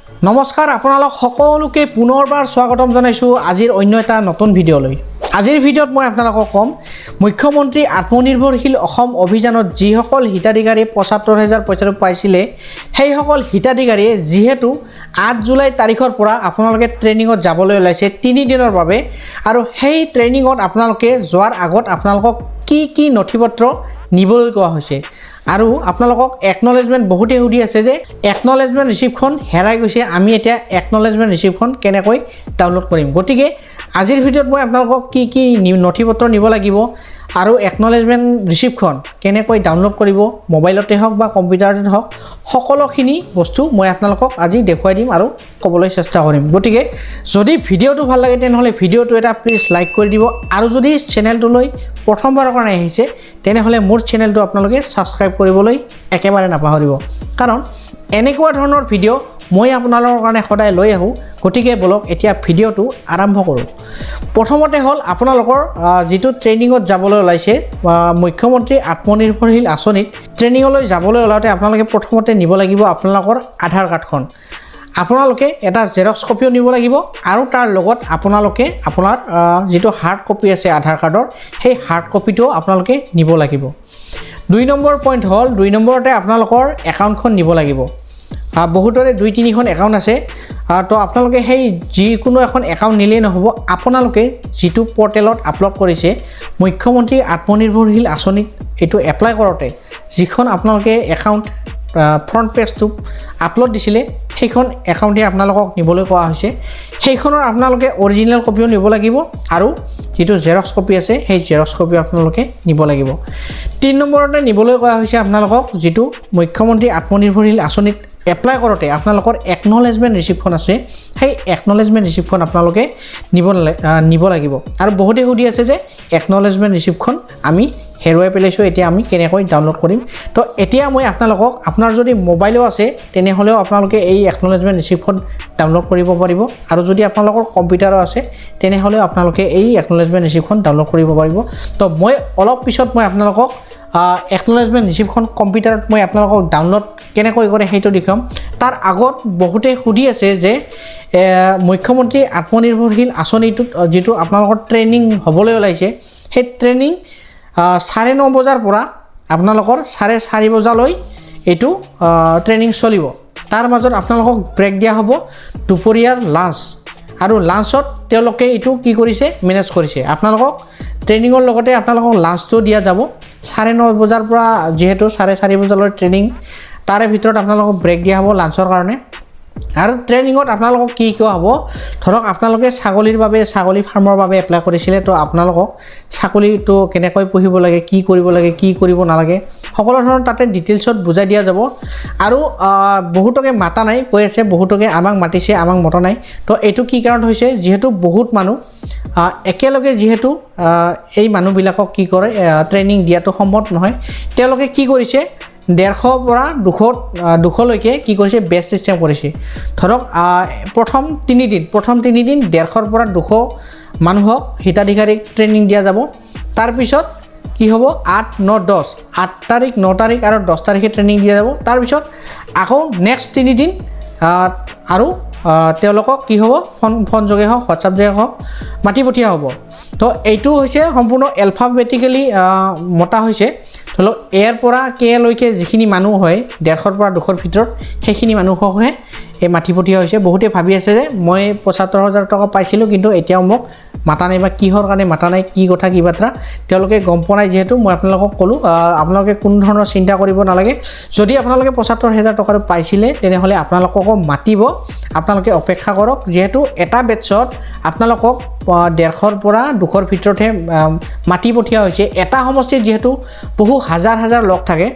নমস্কাৰ আপোনালোক সকলোকে পুনৰবাৰ স্বাগতম জনাইছোঁ আজিৰ অন্য এটা নতুন ভিডিঅ'লৈ। আজিৰ ভিডিঅ'ত মই আপোনালোকক ক'ম মুখ্যমন্ত্ৰী আত্মনিৰ্ভৰশীল অসম অভিযানত যিসকল হিতাধিকাৰী ৭৫,০০০ পইচাটো পাইছিলে সেইসকল হিতাধিকাৰীয়ে যিহেতু ৮ জুলাই তাৰিখৰ পৰা আপোনালোকে ট্ৰেইনিঙত যাবলৈ ওলাইছে ৩ দিনৰ বাবে আৰু সেই ট্ৰেইনিঙত আপোনালোকে যোৱাৰ আগত আপোনালোকক কি নথিপত্ৰ নিবলৈ কোৱা হৈছে আৰু আপোনালোকক একনলেজমেণ্ট বহুতে সুধি আছে যে একনলেজমেণ্ট ৰিচিপ্টখন হেৰাই গৈছে, আমি এতিয়া একনলেজমেণ্ট ৰিচিপ্টখন কেনেকৈ ডাউনলোড কৰিম। গতিকে আজিৰ ভিডিঅ'ত মই আপোনালোকক কি নথিপত্ৰ নিব লাগিব আৰু একনলেজমেণ্ট ৰিচিপ্টখন কেনেকৈ ডাউনলোড কৰিব, মোবাইলতে হওক বা কম্পিউটাৰতে হওক, সকলোখিনি বস্তু মই আপোনালোকক আজি দেখুৱাই দিম আৰু ক'বলৈ চেষ্টা কৰিম। গতিকে যদি ভিডিঅ'টো ভাল লাগে তেনেহ'লে ভিডিঅ'টো এটা প্লিজ লাইক কৰি দিব আৰু যদি চেনেলটোলৈ প্ৰথমবাৰৰ কাৰণে আহিছে তেনেহ'লে মোৰ চেনেলটো আপোনালোকে ছাবস্ক্ৰাইব কৰিবলৈ একেবাৰে নাপাহৰিব, কাৰণ এনেকুৱা ধৰণৰ ভিডিঅ' মই আপোনালোকৰ কাৰণে সদায় লৈ আহোঁ। গতিকে বলক এতিয়া ভিডিঅ'টো আৰম্ভ কৰোঁ। প্ৰথমতে হ'ল আপোনালোকৰ যিটো ট্ৰেইনিঙত যাবলৈ ওলাইছে মুখ্যমন্ত্ৰী আত্মনিৰ্ভৰশীল আঁচনিত ট্ৰেইনিঙলৈ যাবলৈ ওলাওঁতে আপোনালোকে প্ৰথমতে নিব লাগিব আপোনালোকৰ আধাৰ কাৰ্ডখন। আপোনালোকে এটা জেৰক্স কপিও নিব লাগিব আৰু তাৰ লগত আপোনালোকে আপোনাৰ যিটো হাৰ্ড কপি আছে আধাৰ কাৰ্ডৰ সেই হাৰ্ড কপিটোও আপোনালোকে নিব লাগিব। ২ নম্বৰ পইণ্ট হ'ল ২ নম্বৰতে আপোনালোকৰ একাউণ্টখন নিব লাগিব। বহুতৰে ২-৩খন একাউণ্ট আছে, তো আপোনালোকে সেই যিকোনো এখন একাউণ্ট নিলেই নহ'ব, আপোনালোকে যিটো পৰ্টেলত আপলোড কৰিছে মুখ্যমন্ত্ৰী আত্মনিৰ্ভৰশীল আঁচনিত এইটো এপ্লাই কৰোঁতে যিখন আপোনালোকে একাউণ্ট ফ্ৰণ্ট পেজটো আপলোড দিছিলে সেইখন একাউণ্টে আপোনালোকক নিবলৈ কোৱা হৈছে। সেইখনৰ আপোনালোকে অৰিজিনেল কপিও নিব লাগিব আৰু যিটো জেৰক্স কপি আছে সেই জেৰক্স কপিও আপোনালোকে নিব লাগিব। ৩ নম্বৰতে নিবলৈ কোৱা হৈছে আপোনালোকক যিটো মুখ্যমন্ত্ৰী আত্মনিৰ্ভৰশীল আঁচনিত এপ্লাই কৰোঁতে আপোনালোকৰ একনলেজমেণ্ট ৰিচিপ্টখন আছে সেই একনলেজমেণ্ট ৰিচিপ্টখন আপোনালোকে নিব লাগিব। আৰু বহুতে সুধি আছে যে একনলেজমেণ্ট ৰিচিপ্টখন আমি হেৰুৱাই পেলাইছোঁ, এতিয়া আমি কেনেকৈ ডাউনলোড কৰিম। তো এতিয়া মই আপোনালোকক আপোনাৰ যদি মোবাইলো আছে তেনেহ'লেও আপোনালোকে এই একনলেজমেণ্ট ৰিচিপ্টখন ডাউনলোড কৰিব পাৰিব আৰু যদি আপোনালোকৰ কম্পিউটাৰো আছে তেনেহ'লেও আপোনালোকে এই একনলেজমেণ্ট ৰিচিপ্টখন ডাউনলোড কৰিব পাৰিব। তো মই অলপ পিছত মই আপোনালোকক একনলেজমেণ্ট ৰিচিপ্টখন কম্পিউটাৰত মই আপোনালোকক ডাউনলোড কেনেকৈ কৰে সেইটো দেখুৱাম। তাৰ আগত বহুতে সুধি আছে যে মুখ্যমন্ত্ৰী আত্মনিৰ্ভৰশীল আঁচনিটোত যিটো আপোনালোকৰ ট্ৰেইনিং হ'বলৈ ওলাইছে সেই ট্ৰেইনিং 9:30 বজাৰ পৰা আপোনালোকৰ 4:30 বজালৈ এইটো ট্ৰেইনিং চলিব। তাৰ মাজত আপোনালোকক ব্ৰেক দিয়া হ'ব দুপৰীয়াৰ লাঞ্চ, আৰু লাঞ্চত তেওঁলোকে এইটো কি কৰিছে মেনেজ কৰিছে। আপোনালোকক ট্ৰেইনিঙৰ লগতে আপোনালোকক লাঞ্চটো দিয়া যাব। 9:30 বজাৰ পৰা যিহেতু 4:30 বজালৈ ট্ৰেইনিং, তাৰে ভিতৰত আপোনালোকক ব্ৰেক দিয়া হ'ব লাঞ্চৰ কাৰণে। আৰু ট্ৰেইনিঙত আপোনালোকক কি শিকোৱা হ'ব, ধৰক আপোনালোকে ছাগলীৰ বাবে ছাগলী ফাৰ্মৰ বাবে এপ্লাই কৰিছিলে, তো আপোনালোকক ছাগলীটো কেনেকৈ পুহিব লাগে, কি কৰিব লাগে, কি কৰিব নালাগে, সকলো ধৰণৰ তাতে ডিটেইলছত বুজাই দিয়া যাব। আৰু বহুতকে মাতা নাই কৈ আছে, বহুতকে আমাক মাতিছে আমাক মতা নাই। তো এইটো কি কাৰণত হৈছে, যিহেতু বহুত মানুহ একেলগে যিহেতু এই মানুহবিলাকক কি কৰে ট্ৰেইনিং দিয়াটো সম্ভৱ নহয়, তেওঁলোকে কি কৰিছে 150 পৰা 200লৈকে কি কৰিছে বেচ ছিষ্টেম কৰিছে। ধৰক প্ৰথম 3 দিন 150 পৰা 200 মানুহক হিতাধিকাৰীক ট্ৰেইনিং দিয়া যাব। তাৰপিছত কি হ'ব 8, 9, 10 8 তাৰিখ 9 তাৰিখ আৰু 10 তাৰিখে ট্ৰেইনিং দিয়া যাব। তাৰপিছত আকৌ নেক্সট 3 দিন আৰু তেওঁলোকক কি হ'ব ফোন যোগে হওক হোৱাটছআপ যোগে হওক মাতি পঠিওৱা হ'ব। তো এইটো হৈছে সম্পূৰ্ণ এলফাবেটিকেলি মতা হৈছে। ধৰি লওক এৰ পৰা কেলৈকে যিখিনি মানুহ হয় 150 পৰা 200ৰ ভিতৰত সেইখিনি মানুহকহে এই মাতি পঠিওৱা হৈছে। বহুতে ভাবি আছে যে মই ৭৫,০০০ টকা পাইছিলোঁ কিন্তু এতিয়াও মোক মাতা নাই বা কিহৰ কাৰণে মাতা নাই, কি কথা কি বাৰ্তা তেওঁলোকে গম পোৱা নাই। যিহেতু মই আপোনালোকক ক'লোঁ আপোনালোকে কোনো ধৰণৰ চিন্তা কৰিব নালাগে। যদি আপোনালোকে ৭৫,০০০ টকাটো পাইছিলে তেনেহ'লে আপোনালোককো মাতিব, আপোনালোকে অপেক্ষা কৰক। যিহেতু এটা বেটছত আপোনালোকক 150 পৰা 200ৰ ভিতৰতহে মাতি পঠিওৱা হৈছে। এটা সমষ্টিত যিহেতু বহু হাজাৰ লগ থাকে,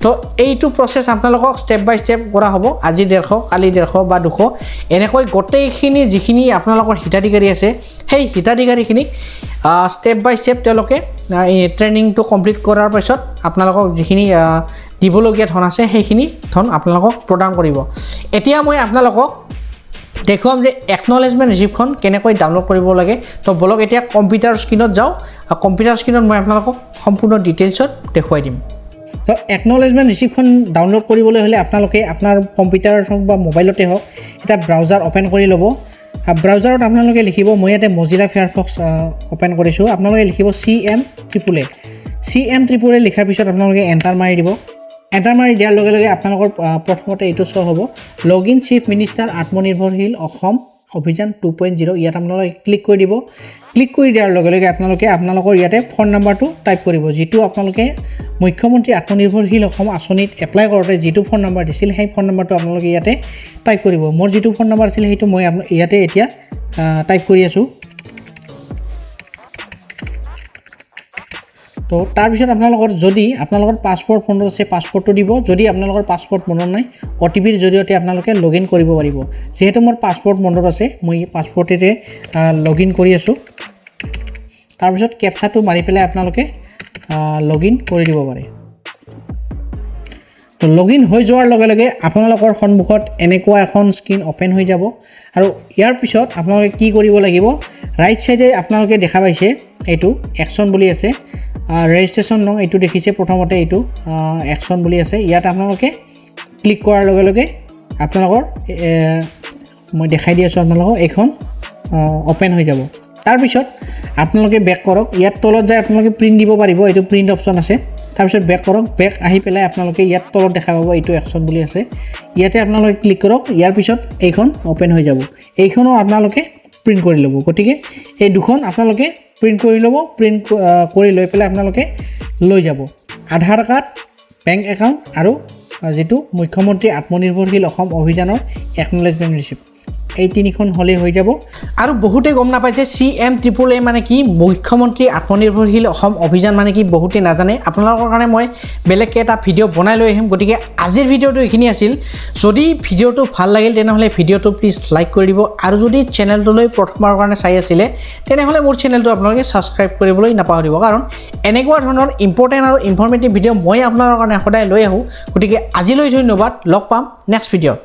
তো এইটো প্ৰচেছ আপোনালোকক ষ্টেপ বাই ষ্টেপ কৰা হ'ব। আজি 150 কালি 150 বা 200 এনেকৈ গোটেইখিনি যিখিনি আপোনালোকৰ হিতাধিকাৰী আছে সেই হিতাধিকাৰীখিনিক ষ্টেপ বাই ষ্টেপ তেওঁলোকে ট্ৰেইনিংটো কমপ্লিট কৰাৰ পাছত আপোনালোকক যিখিনি দিবলগীয়া ধন আছে সেইখিনি ধন আপোনালোকক প্ৰদান কৰিব। এতিয়া মই আপোনালোকক দেখুৱাম যে একনলেজমেণ্ট ৰিচিপ্টখন কেনেকৈ ডাউনলোড কৰিব লাগে। তো বলক এতিয়া কম্পিউটাৰ স্ক্ৰীণত যাওঁ, কম্পিউটাৰ স্ক্ৰীণত মই আপোনালোকক সম্পূৰ্ণ ডিটেইলছত দেখুৱাই দিম। তো একনলেজমেণ্ট ৰিচিপ্টখন ডাউনলোড কৰিবলৈ হ'লে আপোনালোকে আপোনাৰ কম্পিউটাৰত হওক বা মোবাইলতে হওক এটা ব্ৰাউজাৰ অ'পেন কৰি ল'ব। ব্ৰাউজাৰত আপোনালোকে লিখিব, মই ইয়াতে মজিলা ফায়াৰফক্স অ'পেন কৰিছোঁ, আপোনালোকে লিখিব CM888 লিখাৰ পিছত আপোনালোকে এণ্টাৰ মাৰি দিব। এণ্টাৰ মাৰি দিয়াৰ লগে লগে আপোনালোকৰ প্ৰথমতে এইটো শ্ব' হ'ব, লগ ইন চিফ মিনিষ্টাৰ আত্মনিৰ্ভৰশীল অসম অভিযান 2.0। ইয়াত আপোনালোকে ক্লিক কৰি দিব। ক্লিক কৰি দিয়াৰ লগে লগে আপোনালোকে আপোনালোকৰ ইয়াতে ফোন নাম্বাৰটো টাইপ কৰিব, যিটো আপোনালোকে মুখ্যমন্ত্ৰী আত্মনিৰ্ভৰশীল অসম আঁচনিত এপ্লাই কৰোঁতে যিটো ফোন নাম্বাৰ দিছিল সেই ফোন নাম্বাৰটো আপোনালোকে ইয়াতে টাইপ কৰিব। মোৰ যিটো ফোন নাম্বাৰ আছিল সেইটো মই ইয়াতে এতিয়া টাইপ কৰি আছোঁ। তো তাৰপিছত যদি আপোনালোকৰ পাছপৰ্ট মনত আছে পাছপৰ্টটো দিব, যদি আপোনালোকৰ পাছপৰ্ট মনত নাই OTPৰ জৰিয়তে আপোনালোকে লগ ইন কৰিব পাৰিব। যিহেতু মোৰ পাছপৰ্ট মনত আছে মই পাছপৰ্টেৰে লগ ইন কৰি আছোঁ। তাৰপিছত কেপচাটো মাৰি পেলাই আপোনালোকে লগ ইন কৰি দিব পাৰে। তো লগ ইন হৈ যোৱাৰ লগে লগে আপোনালোকৰ সন্মুখত এনেকুৱা এখন স্ক্ৰীন অ'পেন হৈ যাব আৰু ইয়াৰ পিছত আপোনালোকে কি কৰিব লাগিব, ৰাইট চাইডে আপোনালোকে দেখা পাইছে এইটো একশ্যন বুলি আছে, ৰেজিষ্ট্ৰেশ্যন নং এইটো দেখিছে প্ৰথমতে, এইটো একশ্যন বুলি আছে। ইয়াত আপোনালোকে ক্লিক কৰাৰ লগে লগে আপোনালোকৰ মই দেখাই দি আছোঁ আপোনালোকক এইখন অ'পেন হৈ যাব। তাৰপিছত আপোনালোকে বেক কৰক, ইয়াত তলত যায় আপোনালোকে প্ৰিণ্ট দিব পাৰিব, এইটো প্ৰিণ্ট অপশ্যন আছে। তাৰপিছত বেক কৰক, বেক আহি পেলাই আপোনালোকে ইয়াত তলত দেখা পাব এইটো একশ্যন বুলি আছে, ইয়াতে আপোনালোকে ক্লিক কৰক। ইয়াৰ পিছত এইখন অ'পেন হৈ যাব, এইখনো আপোনালোকে প্ৰিণ্ট কৰি ল'ব। গতিকে এই দুখন আপোনালোকে প্ৰিণ্ট কৰি ল'ব, প্ৰিণ্ট কৰি লৈ পেলাই আপোনালোকে লৈ যাব আধাৰ কাৰ্ড, বেংক একাউণ্ট আৰু যিটো মুখ্যমন্ত্ৰী আত্মনিৰ্ভৰশীল অসম অভিযানৰ একনলেজমেণ্ট ৰিচিপ্ট, এই তিনিখন হ'লেই হৈ যাব। আৰু বহুতে গম নাপায় যে CM888 মানে কি, মুখ্যমন্ত্ৰী আত্মনিৰ্ভৰশীল অসম অভিযান মানে কি, বহুতে নাজানে। আপোনালোকৰ কাৰণে মই বেলেগকৈ এটা ভিডিঅ' বনাই লৈ আহিম। গতিকে আজিৰ ভিডিঅ'টো এইখিনি আছিল। যদি ভিডিঅ'টো ভাল লাগিল তেনেহ'লে ভিডিঅ'টো প্লিজ লাইক কৰি দিব, আৰু যদি চেনেলটোলৈ প্ৰথমবাৰৰ কাৰণে চাই আছিলে তেনেহ'লে মোৰ চেনেলটো আপোনালোকে ছাবস্ক্ৰাইব কৰিবলৈ নাপাহৰিব, কাৰণ এনেকুৱা ধৰণৰ ইম্পৰ্টেণ্ট আৰু ইনফৰ্মেটিভ ভিডিঅ' মই আপোনালোকৰ কাৰণে সদায় লৈ আহোঁ। গতিকে আজিলৈ ধন্যবাদ, লগ পাম নেক্সট ভিডিঅ'ত।